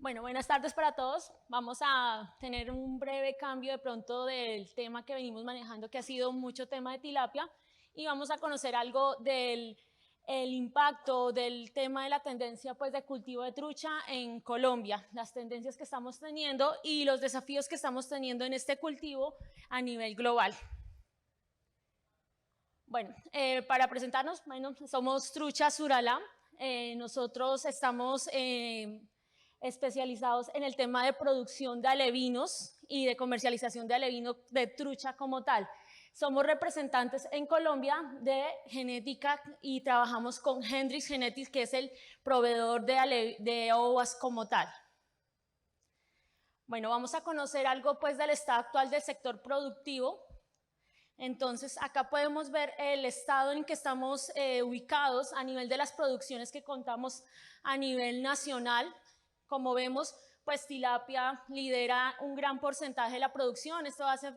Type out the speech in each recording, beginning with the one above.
Bueno, buenas tardes para todos. Vamos a tener un breve cambio de pronto del tema que venimos manejando, que ha sido mucho tema de tilapia, y vamos a conocer algo del impacto del tema de la tendencia pues, de cultivo de trucha en Colombia, las tendencias que estamos teniendo y los desafíos que estamos teniendo en este cultivo a nivel global. Bueno, para presentarnos, bueno, somos Trucha Suralá. Nosotros estamos especializados en el tema de producción de alevinos y de comercialización de alevino de trucha como tal. Somos representantes en Colombia de genética y trabajamos con Hendrix Genetics, que es el proveedor de ovas como tal. Bueno, vamos a conocer algo pues del estado actual del sector productivo. Entonces, acá podemos ver el estado en que estamos ubicados a nivel de las producciones que contamos a nivel nacional. Como vemos, pues tilapia lidera un gran porcentaje de la producción. Esto hace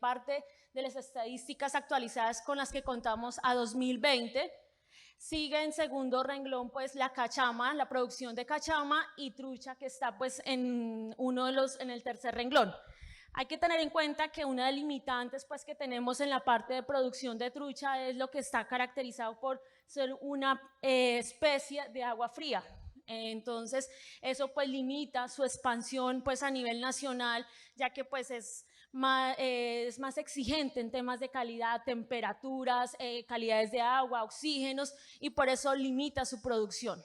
parte de las estadísticas actualizadas con las que contamos a 2020. Sigue en segundo renglón pues la cachama, la producción de cachama, y trucha, que está pues en el tercer renglón. Hay que tener en cuenta que una de las limitantes pues, que tenemos en la parte de producción de trucha es lo que está caracterizado por ser una especie de agua fría. Entonces, eso pues limita su expansión pues a nivel nacional, ya que pues es más exigente en temas de calidad, temperaturas, calidades de agua, oxígenos, y por eso limita su producción.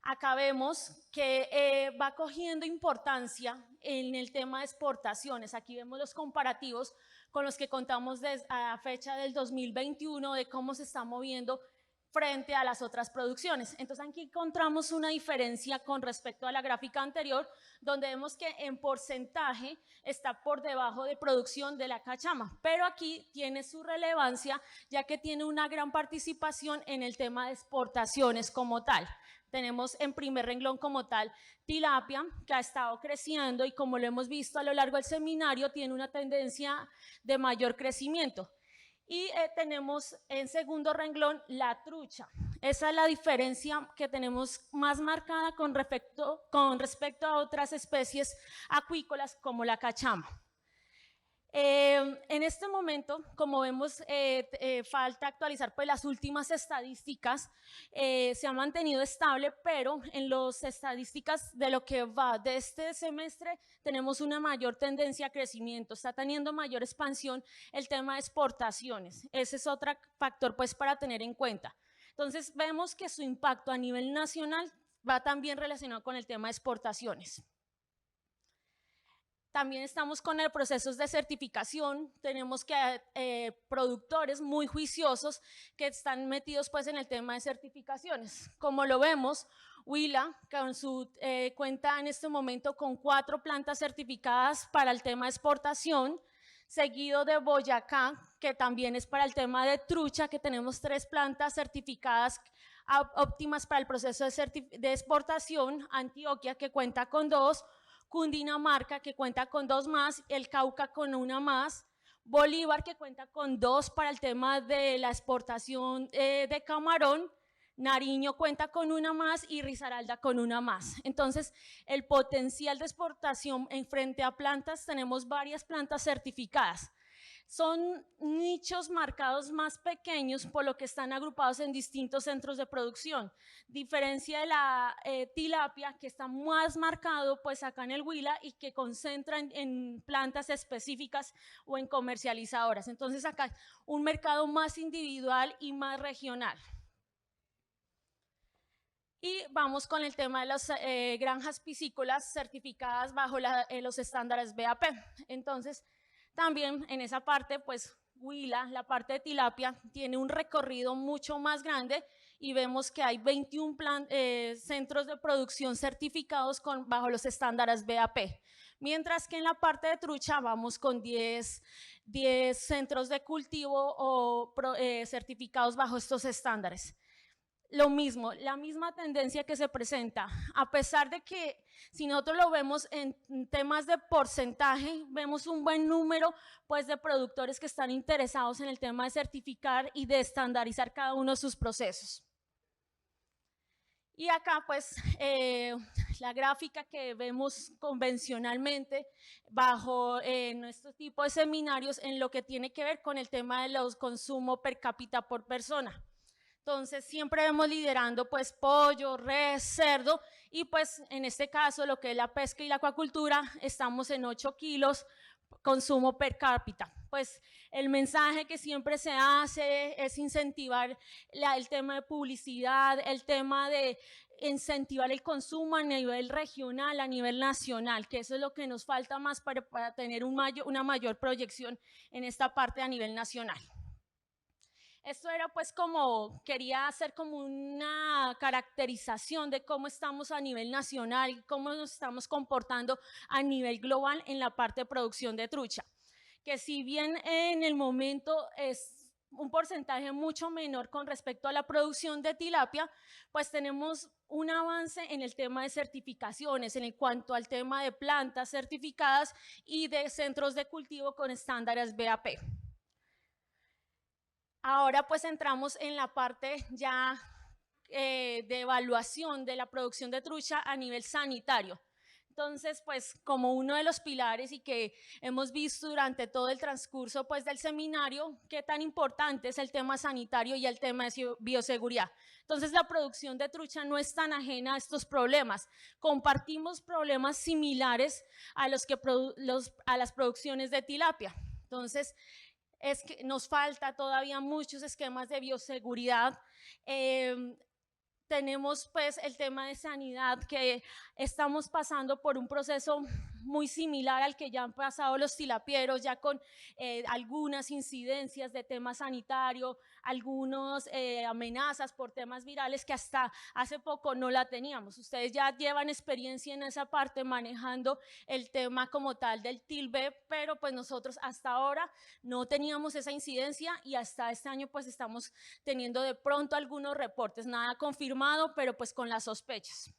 Acá vemos que va cogiendo importancia en el tema de exportaciones. Aquí vemos los comparativos con los que contamos a fecha del 2021 de cómo se está moviendo frente a las otras producciones. Entonces aquí encontramos una diferencia con respecto a la gráfica anterior, donde vemos que en porcentaje está por debajo de producción de la cachama, pero aquí tiene su relevancia ya que tiene una gran participación en el tema de exportaciones como tal. Tenemos en primer renglón como tal tilapia, que ha estado creciendo y como lo hemos visto a lo largo del seminario, tiene una tendencia de mayor crecimiento. Y tenemos en segundo renglón la trucha. Esa es la diferencia que tenemos más marcada con respecto a otras especies acuícolas como la cachama. En este momento, como vemos, falta actualizar pues, las últimas estadísticas. Se ha mantenido estable, pero en las estadísticas de lo que va de este semestre tenemos una mayor tendencia a crecimiento, está teniendo mayor expansión el tema de exportaciones. Ese es otro factor pues, para tener en cuenta. Entonces vemos que su impacto a nivel nacional va también relacionado con el tema de exportaciones. También estamos con el proceso de certificación, tenemos que productores muy juiciosos que están metidos pues en el tema de certificaciones. Como lo vemos, Huila con su cuenta en este momento con 4 plantas certificadas para el tema de exportación, seguido de Boyacá, que también es para el tema de trucha, que tenemos 3 plantas certificadas óptimas para el proceso de exportación, Antioquia, que cuenta con 2, Cundinamarca, que cuenta con 2 más, el Cauca con 1 más, Bolívar, que cuenta con 2 para el tema de la exportación de camarón, Nariño cuenta con 1 más y Risaralda con 1 más. Entonces, el potencial de exportación en frente a plantas, tenemos varias plantas certificadas. Son nichos marcados más pequeños, por lo que están agrupados en distintos centros de producción. Diferencia de la tilapia, que está más marcado pues acá en el Huila y que concentra en plantas específicas o en comercializadoras. Entonces acá un mercado más individual y más regional. Y vamos con el tema de las granjas piscícolas certificadas bajo los estándares BAP. Entonces, también en esa parte, pues Huila, la parte de tilapia, tiene un recorrido mucho más grande y vemos que hay 21 centros de producción certificados bajo los estándares BAP. Mientras que en la parte de trucha vamos con 10 centros de cultivo o certificados bajo estos estándares. Lo mismo, la misma tendencia que se presenta, a pesar de que si nosotros lo vemos en temas de porcentaje, vemos un buen número pues, de productores que están interesados en el tema de certificar y de estandarizar cada uno de sus procesos. Y acá pues la gráfica que vemos convencionalmente bajo nuestro tipo de seminarios en lo que tiene que ver con el tema de los consumos per cápita por persona. Entonces siempre vemos liderando pues pollo, res, cerdo y pues en este caso lo que es la pesca y la acuacultura estamos en 8 kilos consumo per cápita. Pues el mensaje que siempre se hace es incentivar el tema de publicidad, el tema de incentivar el consumo a nivel regional, a nivel nacional, que eso es lo que nos falta más para tener una mayor proyección en esta parte a nivel nacional. Esto era pues como, quería hacer como una caracterización de cómo estamos a nivel nacional y cómo nos estamos comportando a nivel global en la parte de producción de trucha. Que si bien en el momento es un porcentaje mucho menor con respecto a la producción de tilapia, pues tenemos un avance en el tema de certificaciones, en cuanto al tema de plantas certificadas y de centros de cultivo con estándares BAP. Ahora pues entramos en la parte ya de evaluación de la producción de trucha a nivel sanitario. Entonces, pues como uno de los pilares y que hemos visto durante todo el transcurso pues del seminario, qué tan importante es el tema sanitario y el tema de bioseguridad. Entonces, la producción de trucha no es tan ajena a estos problemas. Compartimos problemas similares a a las producciones de tilapia. Entonces, es que nos falta todavía muchos esquemas de bioseguridad. Tenemos pues el tema de sanidad, que estamos pasando por un proceso muy similar al que ya han pasado los tilapieros, ya con algunas incidencias de tema sanitario, algunas amenazas por temas virales que hasta hace poco no la teníamos. Ustedes ya llevan experiencia en esa parte manejando el tema como tal del TILB, pero pues nosotros hasta ahora no teníamos esa incidencia y hasta este año pues estamos teniendo de pronto algunos reportes, nada confirmado, pero pues con las sospechas.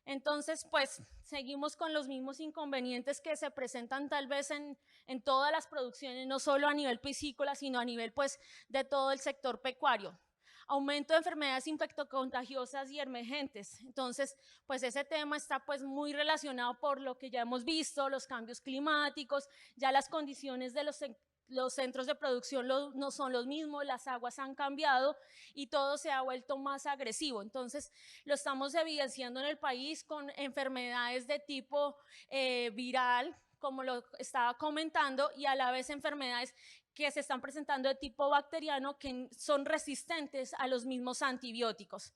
Entonces, pues seguimos con los mismos inconvenientes que se presentan tal vez en todas las producciones, no solo a nivel piscícola, sino a nivel pues de todo el sector pecuario. Aumento de enfermedades infectocontagiosas y emergentes. Entonces, pues ese tema está pues muy relacionado por lo que ya hemos visto, los cambios climáticos, ya las condiciones de los centros de producción no son los mismos, las aguas han cambiado y todo se ha vuelto más agresivo. Entonces, lo estamos evidenciando en el país con enfermedades de tipo viral, como lo estaba comentando, y a la vez enfermedades que se están presentando de tipo bacteriano que son resistentes a los mismos antibióticos.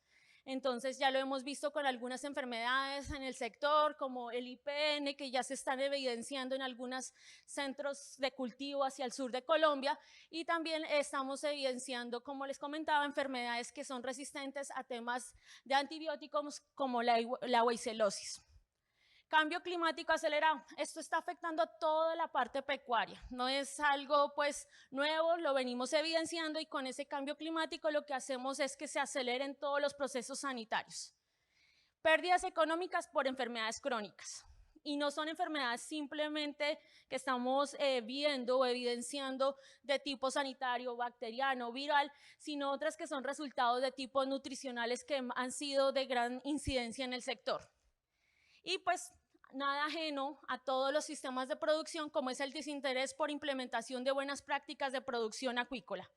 Entonces ya lo hemos visto con algunas enfermedades en el sector, como el IPN, que ya se están evidenciando en algunos centros de cultivo hacia el sur de Colombia, y también estamos evidenciando, como les comentaba, enfermedades que son resistentes a temas de antibióticos como la weicelosis. Cambio climático acelerado. Esto está afectando a toda la parte pecuaria. No es algo pues nuevo, lo venimos evidenciando, y con ese cambio climático lo que hacemos es que se aceleren todos los procesos sanitarios. Pérdidas económicas por enfermedades crónicas. Y no son enfermedades simplemente que estamos viendo o evidenciando de tipo sanitario, bacteriano, viral, sino otras que son resultados de tipo nutricionales que han sido de gran incidencia en el sector. Y pues nada ajeno a todos los sistemas de producción, como es el desinterés por implementación de buenas prácticas de producción acuícola.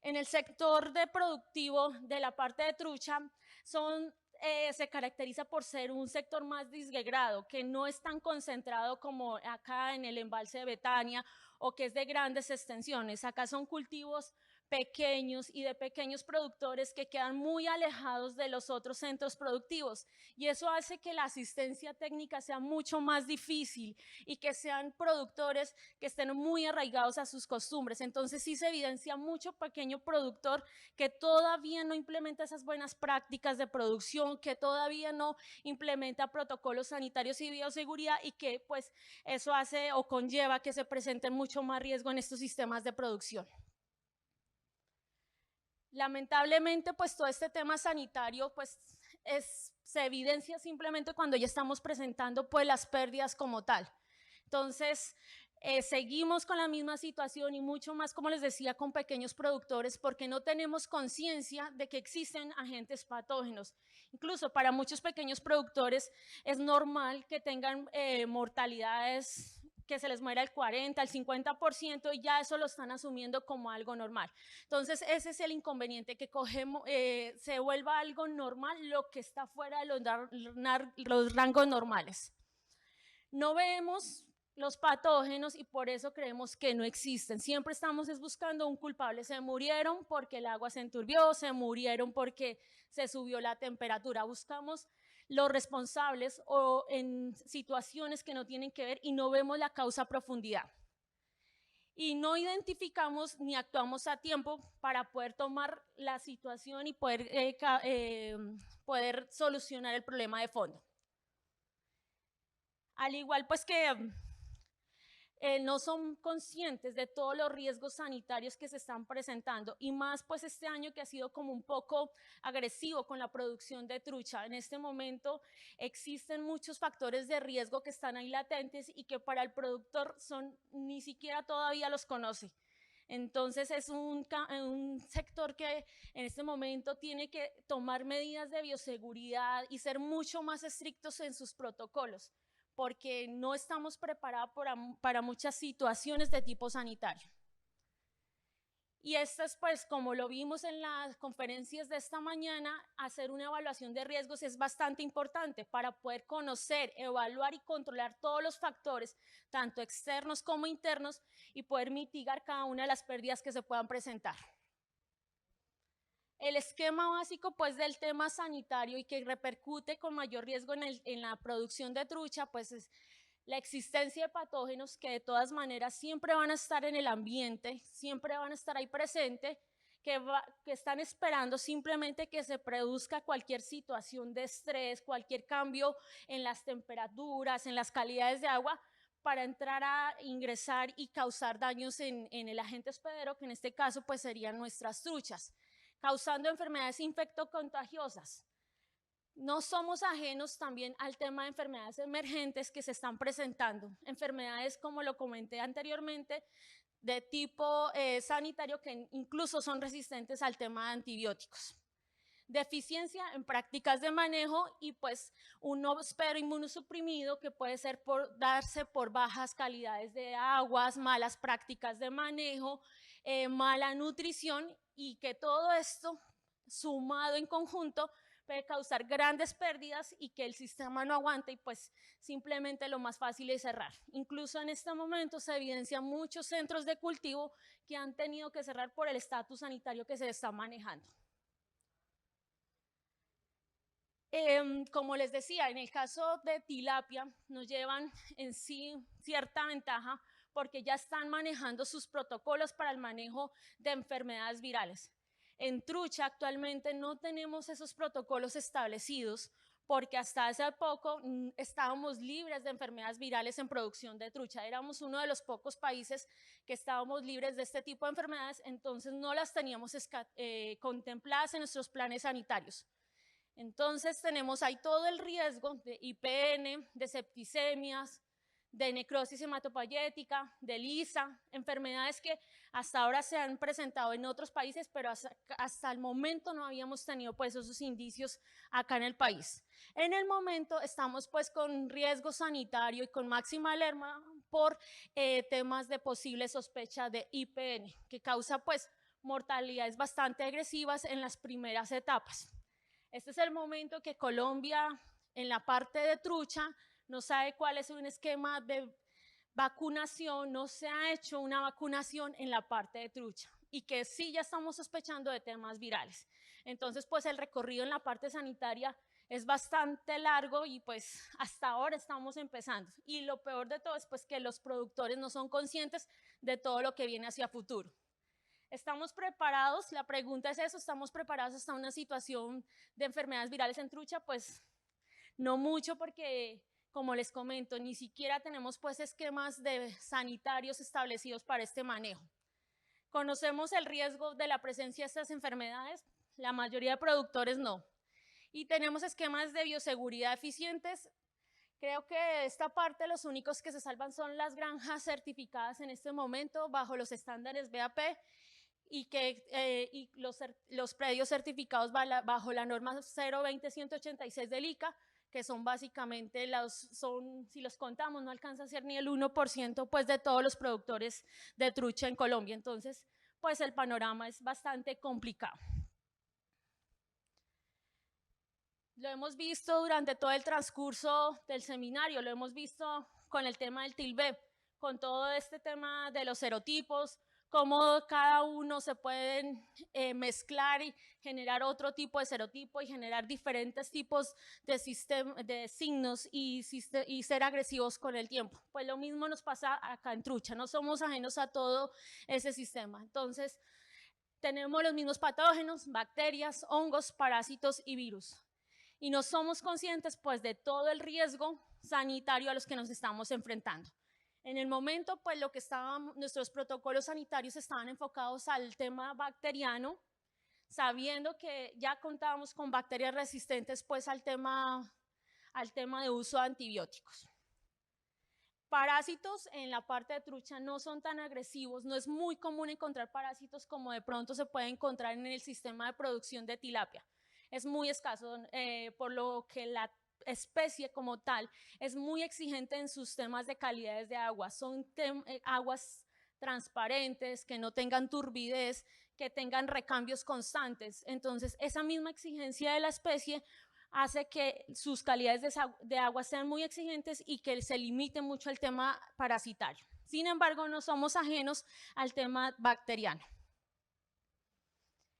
En el sector de productivo de la parte de trucha se caracteriza por ser un sector más disgregado, que no es tan concentrado como acá en el embalse de Betania, o que es de grandes extensiones. Acá son cultivos pequeños y de pequeños productores que quedan muy alejados de los otros centros productivos, y eso hace que la asistencia técnica sea mucho más difícil y que sean productores que estén muy arraigados a sus costumbres. Entonces sí se evidencia mucho pequeño productor que todavía no implementa esas buenas prácticas de producción, que todavía no implementa protocolos sanitarios y bioseguridad, y que pues eso hace o conlleva que se presente mucho más riesgo en estos sistemas de producción. Lamentablemente, pues todo este tema sanitario pues se evidencia simplemente cuando ya estamos presentando pues las pérdidas como tal. Entonces, Seguimos con la misma situación y mucho más, como les decía, con pequeños productores porque no tenemos conciencia de que existen agentes patógenos. Incluso para muchos pequeños productores es normal que tengan mortalidades que se les muera el 40, el 50% y ya eso lo están asumiendo como algo normal. Entonces ese es el inconveniente, que se vuelva algo normal lo que está fuera de los rangos normales. No vemos los patógenos y por eso creemos que no existen. Siempre estamos buscando un culpable. Se murieron porque el agua se enturbió, se murieron porque se subió la temperatura. Buscamos los responsables o en situaciones que no tienen que ver y no vemos la causa a profundidad. Y no identificamos ni actuamos a tiempo para poder tomar la situación y poder solucionar el problema de fondo. Al igual pues que no son conscientes de todos los riesgos sanitarios que se están presentando y más pues este año que ha sido como un poco agresivo con la producción de trucha. En este momento existen muchos factores de riesgo que están ahí latentes y que para el productor ni siquiera todavía los conoce. Entonces es un sector que en este momento tiene que tomar medidas de bioseguridad y ser mucho más estrictos en sus protocolos, porque no estamos preparados para muchas situaciones de tipo sanitario. Y esto es, pues, como lo vimos en las conferencias de esta mañana, hacer una evaluación de riesgos es bastante importante para poder conocer, evaluar y controlar todos los factores, tanto externos como internos, y poder mitigar cada una de las pérdidas que se puedan presentar. El esquema básico pues del tema sanitario y que repercute con mayor riesgo en la producción de trucha pues es la existencia de patógenos que de todas maneras siempre van a estar en el ambiente, siempre van a estar ahí presentes, que están esperando simplemente que se produzca cualquier situación de estrés, cualquier cambio en las temperaturas, en las calidades de agua, para entrar a ingresar y causar daños en el agente hospedero, que en este caso pues serían nuestras truchas, causando enfermedades infectocontagiosas. No somos ajenos también al tema de enfermedades emergentes que se están presentando, enfermedades como lo comenté anteriormente, de tipo sanitario que incluso son resistentes al tema de antibióticos. Deficiencia en prácticas de manejo y pues un hospedero inmunosuprimido que puede darse por bajas calidades de aguas, malas prácticas de manejo, mala nutrición, y que todo esto sumado en conjunto puede causar grandes pérdidas y que el sistema no aguanta y pues simplemente lo más fácil es cerrar. Incluso en este momento se evidencian muchos centros de cultivo que han tenido que cerrar por el estatus sanitario que se está manejando. Como les decía, en el caso de tilapia nos llevan en sí cierta ventaja porque ya están manejando sus protocolos para el manejo de enfermedades virales. En trucha actualmente no tenemos esos protocolos establecidos porque hasta hace poco estábamos libres de enfermedades virales en producción de trucha. Éramos uno de los pocos países que estábamos libres de este tipo de enfermedades, entonces no las teníamos contempladas en nuestros planes sanitarios. Entonces tenemos ahí todo el riesgo de IPN, de septicemias, de necrosis hematopoyética, de LISA, enfermedades que hasta ahora se han presentado en otros países, pero hasta el momento no habíamos tenido pues esos indicios acá en el país. En el momento estamos pues con riesgo sanitario y con máxima alarma por temas de posible sospecha de IPN, que causa pues mortalidades bastante agresivas en las primeras etapas. Este es el momento que Colombia, en la parte de trucha, no sabe cuál es un esquema de vacunación, no se ha hecho una vacunación en la parte de trucha y que sí ya estamos sospechando de temas virales. Entonces, pues el recorrido en la parte sanitaria es bastante largo y pues hasta ahora estamos empezando. Y lo peor de todo es pues que los productores no son conscientes de todo lo que viene hacia futuro. ¿Estamos preparados? La pregunta es eso, ¿estamos preparados hasta una situación de enfermedades virales en trucha? Pues no mucho porque, como les comento, ni siquiera tenemos pues esquemas sanitarios establecidos para este manejo. ¿Conocemos el riesgo de la presencia de estas enfermedades? La mayoría de productores no. Y tenemos esquemas de bioseguridad eficientes Creo que esta parte los únicos que se salvan son las granjas certificadas en este momento bajo los estándares BAP y los predios certificados bajo la norma 020-186 del ICA, que son básicamente si los contamos, no alcanza a ser ni el 1% pues, de todos los productores de trucha en Colombia. Entonces, pues el panorama es bastante complicado. Lo hemos visto durante todo el transcurso del seminario, lo hemos visto con el tema del TILB, con todo este tema de los serotipos, cómo cada uno se pueden mezclar y generar otro tipo de serotipo y generar diferentes tipos de signos y ser agresivos con el tiempo. Pues lo mismo nos pasa acá en trucha, no somos ajenos a todo ese sistema. Entonces, tenemos los mismos patógenos, bacterias, hongos, parásitos y virus. Y no somos conscientes pues de todo el riesgo sanitario a los que nos estamos enfrentando. En el momento pues nuestros protocolos sanitarios estaban enfocados al tema bacteriano, sabiendo que ya contábamos con bacterias resistentes pues al tema de uso de antibióticos. Parásitos en la parte de trucha no son tan agresivos, no es muy común encontrar parásitos como de pronto se puede encontrar en el sistema de producción de tilapia. Es muy escaso, por lo que la especie como tal es muy exigente en sus temas de calidades de agua. Son aguas transparentes, que no tengan turbidez, que tengan recambios constantes. Entonces, esa misma exigencia de la especie hace que sus calidades de agua sean muy exigentes y que se limite mucho el tema parasitario. Sin embargo, no somos ajenos al tema bacteriano.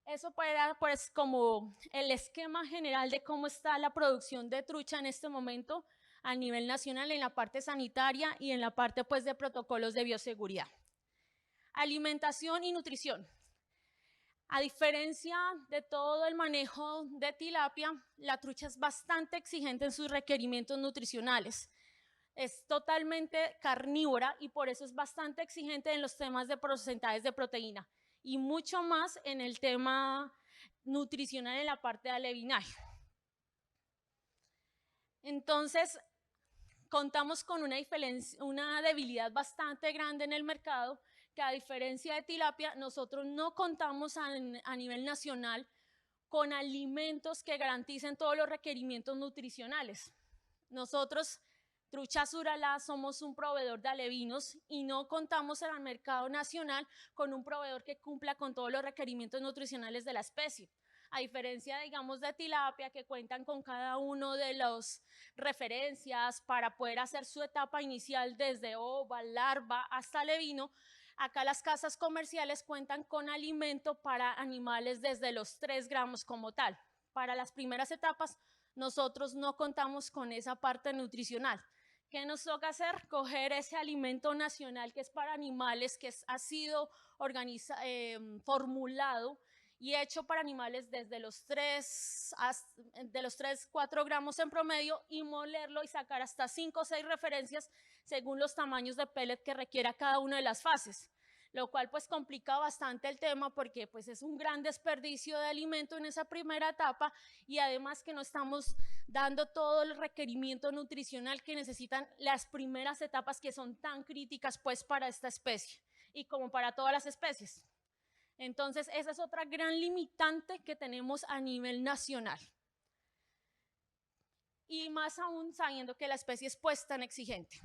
Eso puede dar pues como el esquema general de cómo está la producción de trucha en este momento a nivel nacional en la parte sanitaria y en la parte pues de protocolos de bioseguridad. Alimentación y nutrición. A diferencia de todo el manejo de tilapia, la trucha es bastante exigente en sus requerimientos nutricionales. Es totalmente carnívora y por eso es bastante exigente en los temas de porcentajes de proteína y mucho más en el tema nutricional en la parte de alevinaje. Entonces, contamos con una debilidad bastante grande en el mercado, que a diferencia de tilapia, nosotros no contamos a nivel nacional con alimentos que garanticen todos los requerimientos nutricionales. Nosotros, Trucha Suralá, somos un proveedor de alevinos y no contamos en el mercado nacional con un proveedor que cumpla con todos los requerimientos nutricionales de la especie. A diferencia, digamos, de tilapia, que cuentan con cada uno de las referencias para poder hacer su etapa inicial desde ova, larva hasta alevino, acá las casas comerciales cuentan con alimento para animales desde los 3 gramos como tal. Para las primeras etapas, nosotros no contamos con esa parte nutricional. ¿Qué nos toca hacer? Coger ese alimento nacional que es para animales, que ha sido formulado y hecho para animales desde los 4 gramos en promedio y molerlo y sacar hasta 5 o 6 referencias según los tamaños de pellet que requiera cada una de las fases, lo cual pues complica bastante el tema porque pues es un gran desperdicio de alimento en esa primera etapa y además que no estamos dando todo el requerimiento nutricional que necesitan las primeras etapas que son tan críticas pues para esta especie y como para todas las especies. Entonces esa es otra gran limitante que tenemos a nivel nacional. Y más aún sabiendo que la especie es pues tan exigente.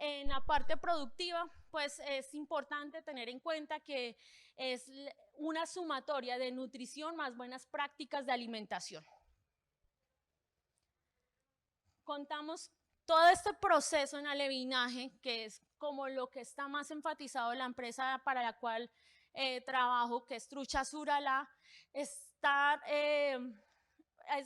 En la parte productiva, pues es importante tener en cuenta que es una sumatoria de nutrición más buenas prácticas de alimentación. Contamos todo este proceso en alevinaje, que es como lo que está más enfatizado en la empresa para la cual trabajo, que es Trucha Suralá, es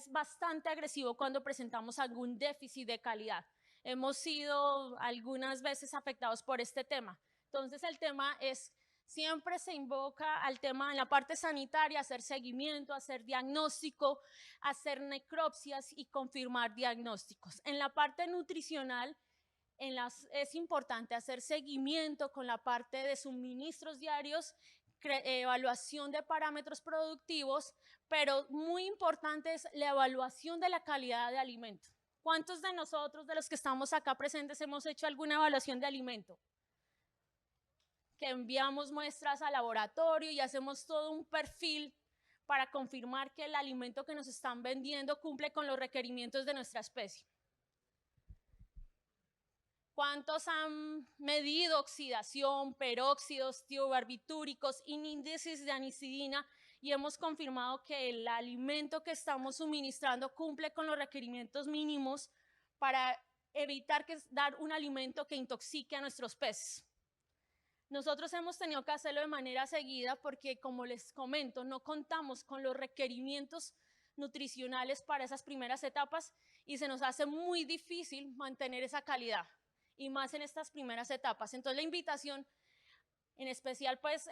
bastante agresivo cuando presentamos algún déficit de calidad. Hemos sido algunas veces afectados por este tema. Entonces el tema es, siempre se invoca al tema en la parte sanitaria, hacer seguimiento, hacer diagnóstico, hacer necropsias y confirmar diagnósticos. En la parte nutricional, es importante hacer seguimiento con la parte de suministros diarios, evaluación de parámetros productivos, pero muy importante es la evaluación de la calidad de alimento. ¿Cuántos de nosotros, de los que estamos acá presentes, hemos hecho alguna evaluación de alimento? Que enviamos muestras al laboratorio y hacemos todo un perfil para confirmar que el alimento que nos están vendiendo cumple con los requerimientos de nuestra especie. ¿Cuántos han medido oxidación, peróxidos, tiobarbitúricos, índices de anicidina y hemos confirmado que el alimento que estamos suministrando cumple con los requerimientos mínimos para evitar dar un alimento que intoxique a nuestros peces? Nosotros hemos tenido que hacerlo de manera seguida porque, como les comento, no contamos con los requerimientos nutricionales para esas primeras etapas y se nos hace muy difícil mantener esa calidad, y más en estas primeras etapas. Entonces la invitación, en especial, pues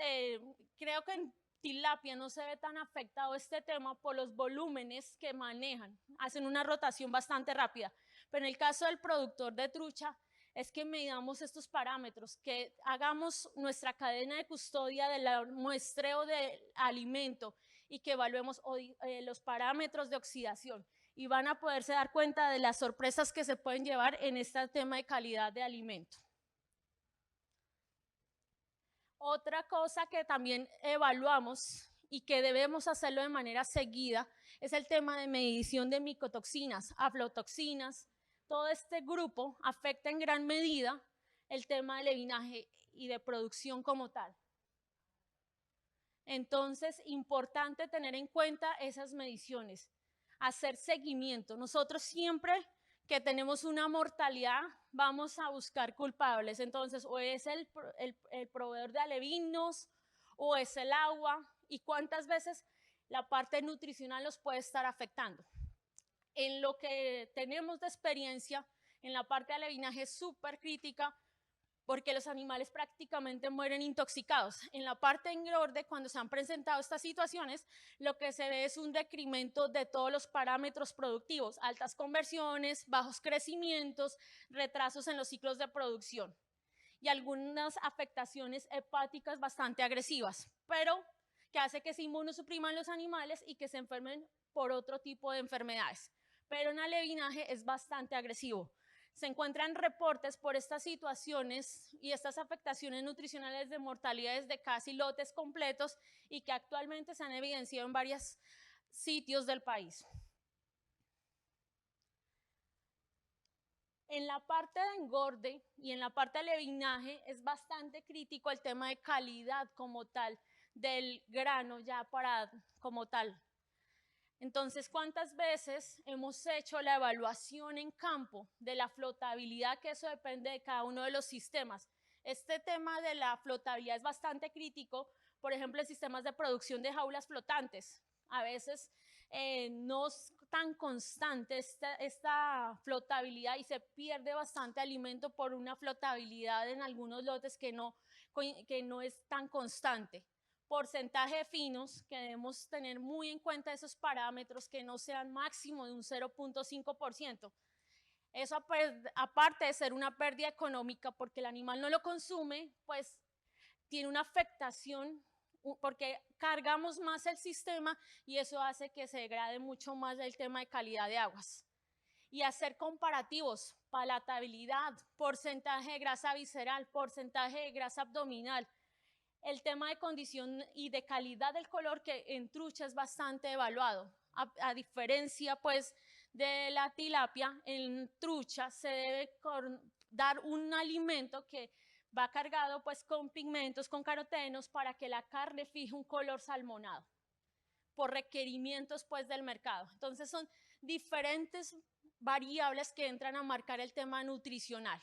creo que en tilapia no se ve tan afectado este tema por los volúmenes que manejan, hacen una rotación bastante rápida, pero en el caso del productor de trucha, es que medamos estos parámetros, que hagamos nuestra cadena de custodia del muestreo del alimento y que evaluemos los parámetros de oxidación, y van a poderse dar cuenta de las sorpresas que se pueden llevar en este tema de calidad de alimento. Otra cosa que también evaluamos y que debemos hacerlo de manera seguida es el tema de medición de micotoxinas, aflotoxinas. Todo este grupo afecta en gran medida el tema del levinaje y de producción como tal. Entonces, importante tener en cuenta esas mediciones, hacer seguimiento. Nosotros siempre que tenemos una mortalidad vamos a buscar culpables. Entonces, o es el proveedor de alevinos o es el agua, y cuántas veces la parte nutricional los puede estar afectando. En lo que tenemos de experiencia, en la parte de alevinaje es súper crítica porque los animales prácticamente mueren intoxicados. En la parte de engorde, cuando se han presentado estas situaciones, lo que se ve es un decremento de todos los parámetros productivos, altas conversiones, bajos crecimientos, retrasos en los ciclos de producción y algunas afectaciones hepáticas bastante agresivas, pero que hace que se inmunosupriman los animales y que se enfermen por otro tipo de enfermedades. Pero en alevinaje es bastante agresivo. Se encuentran reportes por estas situaciones y estas afectaciones nutricionales de mortalidades de casi lotes completos y que actualmente se han evidenciado en varios sitios del país. En la parte de engorde y en la parte de levinaje es bastante crítico el tema de calidad como tal del grano ya parado como tal. Entonces, ¿cuántas veces hemos hecho la evaluación en campo de la flotabilidad? Que eso depende de cada uno de los sistemas. Este tema de la flotabilidad es bastante crítico, por ejemplo, en sistemas de producción de jaulas flotantes. A veces no es tan constante esta flotabilidad y se pierde bastante alimento por una flotabilidad en algunos lotes que no es tan constante. Porcentaje de finos, que debemos tener muy en cuenta esos parámetros, que no sean máximo de un 0.5%. Eso, aparte de ser una pérdida económica porque el animal no lo consume, pues tiene una afectación porque cargamos más el sistema y eso hace que se degrade mucho más el tema de calidad de aguas. Y hacer comparativos, palatabilidad, porcentaje de grasa visceral, porcentaje de grasa abdominal, el tema de condición y de calidad del color, que en trucha es bastante evaluado. A diferencia pues de la tilapia, en trucha se debe dar un alimento que va cargado pues con pigmentos, con carotenos, para que la carne fije un color salmonado por requerimientos pues del mercado. Entonces son diferentes variables que entran a marcar el tema nutricional.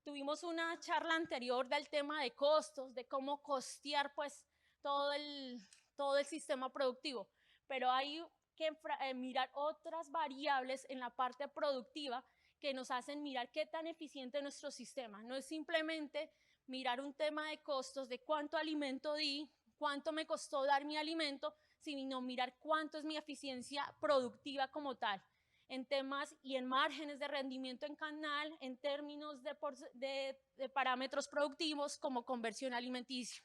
Tuvimos una charla anterior del tema de costos, de cómo costear pues todo el sistema productivo, pero hay que mirar otras variables en la parte productiva que nos hacen mirar qué tan eficiente es nuestro sistema. No es simplemente mirar un tema de costos, de cuánto alimento di, cuánto me costó dar mi alimento, sino mirar cuánto es mi eficiencia productiva como tal, en temas y en márgenes de rendimiento en canal, en términos de parámetros productivos como conversión alimenticia.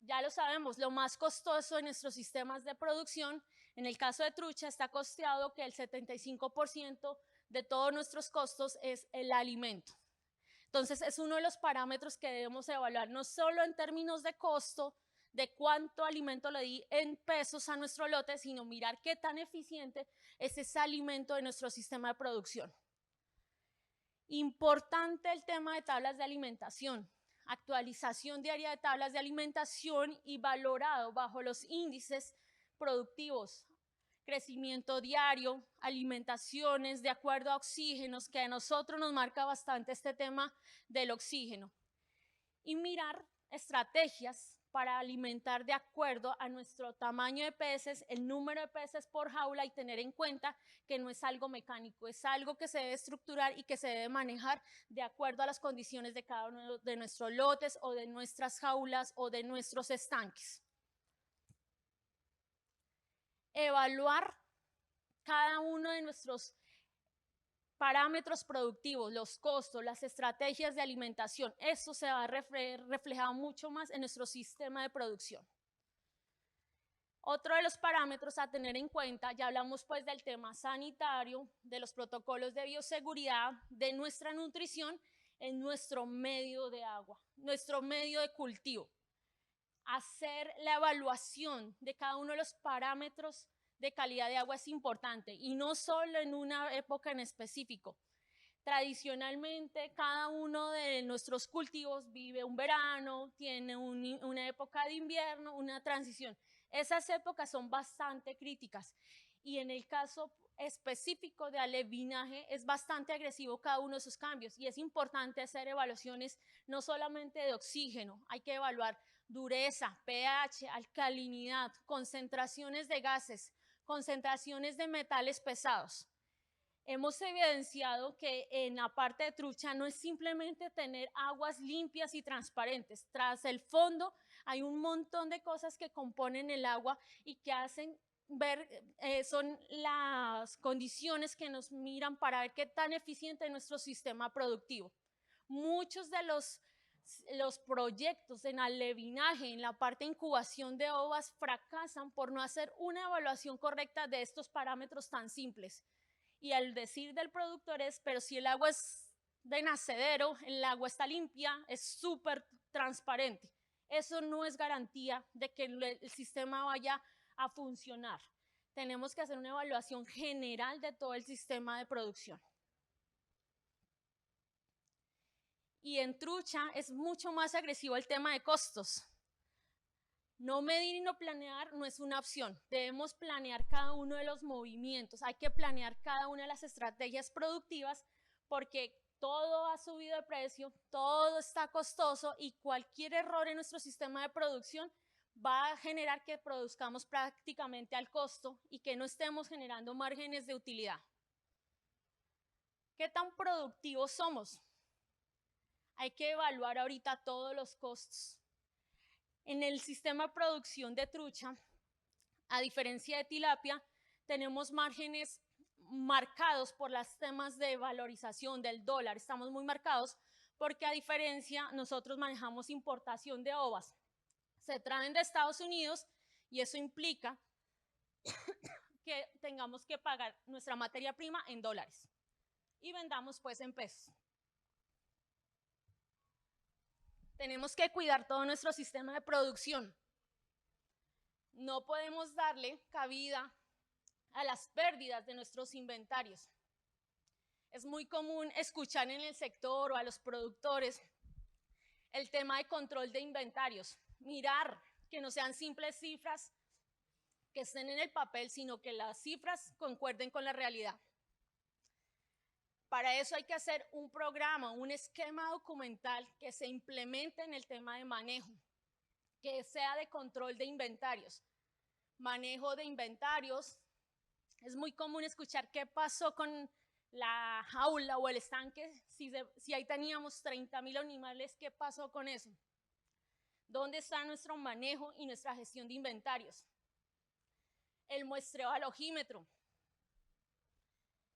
Ya lo sabemos, lo más costoso en nuestros sistemas de producción En el caso de trucha está costeado que el 75% de todos nuestros costos es el alimento. Entonces es uno de los parámetros que debemos evaluar, no solo en términos de costo, de cuánto alimento le di en pesos a nuestro lote, sino mirar qué tan eficiente es ese alimento de nuestro sistema de producción. Importante el tema de tablas de alimentación, actualización diaria de tablas de alimentación y valorado bajo los índices productivos, crecimiento diario, alimentaciones de acuerdo a oxígenos, que a nosotros nos marca bastante este tema del oxígeno. Y mirar estrategias para alimentar de acuerdo a nuestro tamaño de peces, el número de peces por jaula, y tener en cuenta que no es algo mecánico, es algo que se debe estructurar y que se debe manejar de acuerdo a las condiciones de cada uno de nuestros lotes o de nuestras jaulas o de nuestros estanques. Evaluar cada uno de nuestros parámetros productivos, los costos, las estrategias de alimentación, eso se va a reflejar mucho más en nuestro sistema de producción. Otro de los parámetros a tener en cuenta, ya hablamos pues del tema sanitario, de los protocolos de bioseguridad, de nuestra nutrición, en nuestro medio de agua, nuestro medio de cultivo. Hacer la evaluación de cada uno de los parámetros de calidad de agua es importante, y no solo en una época en específico. Tradicionalmente, cada uno de nuestros cultivos vive un verano, tiene una época de invierno, una transición. Esas épocas son bastante críticas, y en el caso específico de alevinaje es bastante agresivo cada uno de esos cambios, y es importante hacer evaluaciones no solamente de oxígeno, hay que evaluar dureza, pH, alcalinidad, concentraciones de gases, concentraciones de metales pesados. Hemos evidenciado que en la parte de trucha no es simplemente tener aguas limpias y transparentes. Tras el fondo hay un montón de cosas que componen el agua y que hacen ver, son las condiciones que nos miran para ver qué tan eficiente es nuestro sistema productivo. Muchos de los proyectos en alevinaje, en la parte de incubación de ovas, fracasan por no hacer una evaluación correcta de estos parámetros tan simples. Y al decir del productor es, pero si el agua es de nacedero, el agua está limpia, es súper transparente. Eso no es garantía de que el sistema vaya a funcionar. Tenemos que hacer una evaluación general de todo el sistema de producción. Y en trucha es mucho más agresivo el tema de costos. No medir y no planear no es una opción. Debemos planear cada uno de los movimientos. Hay que planear cada una de las estrategias productivas, porque todo ha subido de precio, todo está costoso, y cualquier error en nuestro sistema de producción va a generar que produzcamos prácticamente al costo y que no estemos generando márgenes de utilidad. ¿Qué tan productivos somos? Hay que evaluar ahorita todos los costos. En el sistema de producción de trucha, a diferencia de tilapia, tenemos márgenes marcados por los temas de valorización del dólar. Estamos muy marcados porque, a diferencia, nosotros manejamos importación de ovas. Se traen de Estados Unidos y eso implica que tengamos que pagar nuestra materia prima en dólares y vendamos pues en pesos. Tenemos que cuidar todo nuestro sistema de producción. No podemos darle cabida a las pérdidas de nuestros inventarios. Es muy común escuchar en el sector o a los productores el tema de control de inventarios. Mirar que no sean simples cifras que estén en el papel, sino que las cifras concuerden con la realidad. Para eso hay que hacer un programa, un esquema documental que se implemente en el tema de manejo, que sea de control de inventarios. Manejo de inventarios, es muy común escuchar qué pasó con la jaula o el estanque, si ahí teníamos 30,000 animales, ¿qué pasó con eso? ¿Dónde está nuestro manejo y nuestra gestión de inventarios? El muestreo al ojímetro.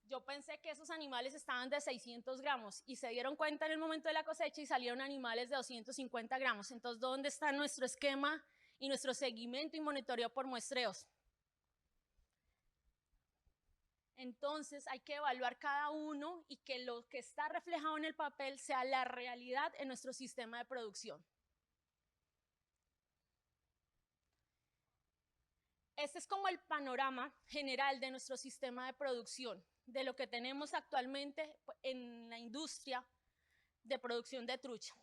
Yo pensé que esos animales estaban de 600 gramos y se dieron cuenta en el momento de la cosecha y salieron animales de 250 gramos. Entonces, ¿dónde está nuestro esquema y nuestro seguimiento y monitoreo por muestreos? Entonces hay que evaluar cada uno y que lo que está reflejado en el papel sea la realidad en nuestro sistema de producción. Este es como el panorama general de nuestro sistema de producción, de lo que tenemos actualmente en la industria de producción de trucha.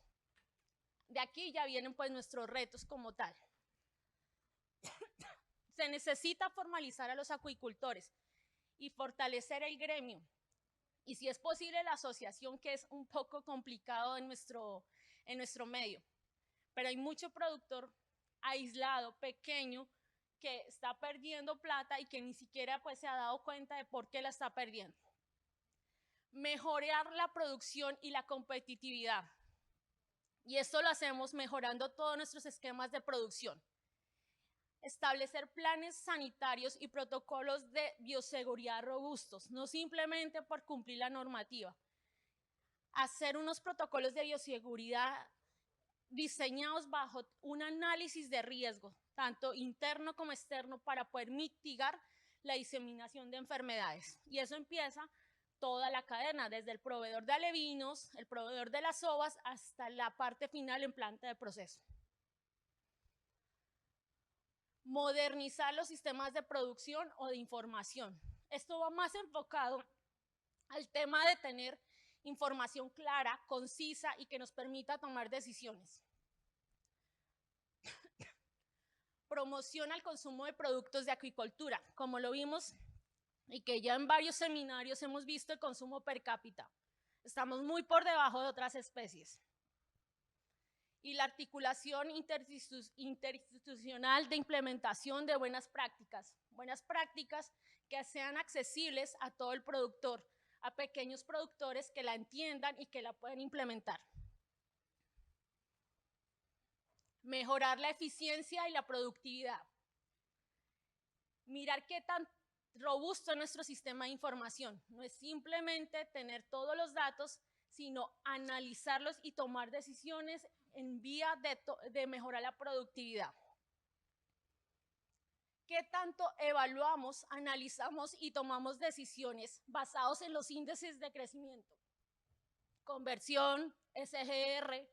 De aquí ya vienen pues nuestros retos como tal. Se necesita formalizar a los acuicultores y fortalecer el gremio. Y si es posible la asociación, que es un poco complicado en nuestro medio. Pero hay mucho productor aislado, pequeño, que está perdiendo plata y que ni siquiera pues, se ha dado cuenta de por qué la está perdiendo. Mejorar la producción y la competitividad. Y esto lo hacemos mejorando todos nuestros esquemas de producción. Establecer planes sanitarios y protocolos de bioseguridad robustos, no simplemente por cumplir la normativa. Hacer unos protocolos de bioseguridad diseñados bajo un análisis de riesgo, tanto interno como externo, para poder mitigar la diseminación de enfermedades. Y eso empieza toda la cadena, desde el proveedor de alevinos, el proveedor de las ovas, hasta la parte final en planta de proceso. Modernizar los sistemas de producción o de información. Esto va más enfocado al tema de tener información clara, concisa y que nos permita tomar decisiones. Promoción al consumo de productos de acuicultura, como lo vimos y que ya en varios seminarios hemos visto el consumo per cápita. Estamos muy por debajo de otras especies. Y la articulación interinstitucional de implementación de buenas prácticas que sean accesibles a todo el productor, a pequeños productores que la entiendan y que la puedan implementar. Mejorar la eficiencia y la productividad. Mirar qué tan robusto es nuestro sistema de información. No es simplemente tener todos los datos, sino analizarlos y tomar decisiones en vía de mejorar la productividad. ¿Qué tanto evaluamos, analizamos y tomamos decisiones basados en los índices de crecimiento? Conversión, SGR,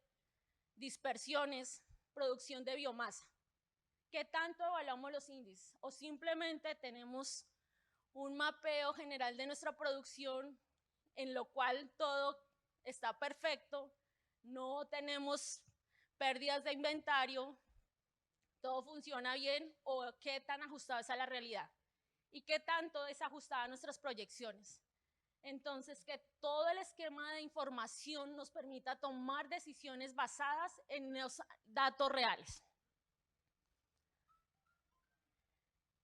dispersiones, producción de biomasa. ¿Qué tanto evaluamos los índices? ¿O simplemente tenemos un mapeo general de nuestra producción en lo cual todo está perfecto, no tenemos pérdidas de inventario, todo funciona bien, o qué tan ajustado es a la realidad y qué tanto desajustada nuestras proyecciones? Entonces, que todo el esquema de información nos permita tomar decisiones basadas en los datos reales.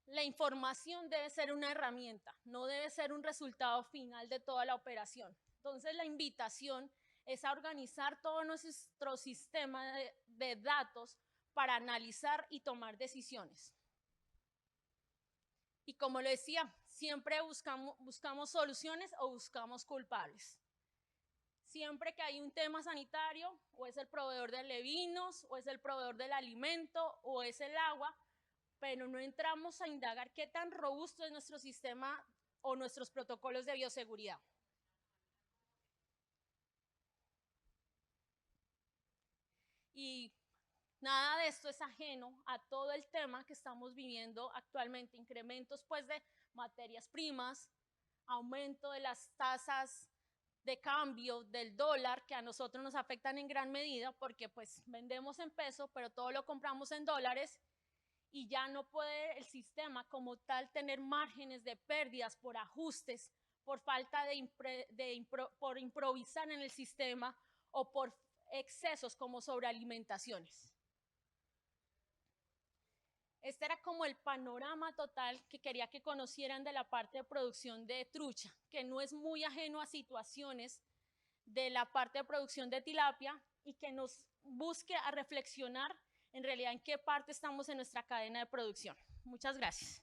La información debe ser una herramienta, no debe ser un resultado final de toda la operación. Entonces, la invitación es a organizar todo nuestro sistema de datos para analizar y tomar decisiones. Y como lo decía, siempre buscamos soluciones o buscamos culpables. Siempre que hay un tema sanitario, o es el proveedor de alevinos, o es el proveedor del alimento, o es el agua, pero no entramos a indagar qué tan robusto es nuestro sistema o nuestros protocolos de bioseguridad. Y nada de esto es ajeno a todo el tema que estamos viviendo actualmente, incrementos pues de materias primas, aumento de las tasas de cambio del dólar, que a nosotros nos afectan en gran medida porque pues vendemos en peso, pero todo lo compramos en dólares, y ya no puede el sistema como tal tener márgenes de pérdidas por ajustes, por falta por improvisar en el sistema o por excesos como sobrealimentaciones. Este era como el panorama total que quería que conocieran de la parte de producción de trucha, que no es muy ajeno a situaciones de la parte de producción de tilapia y que nos busque a reflexionar en realidad en qué parte estamos en nuestra cadena de producción. Muchas gracias.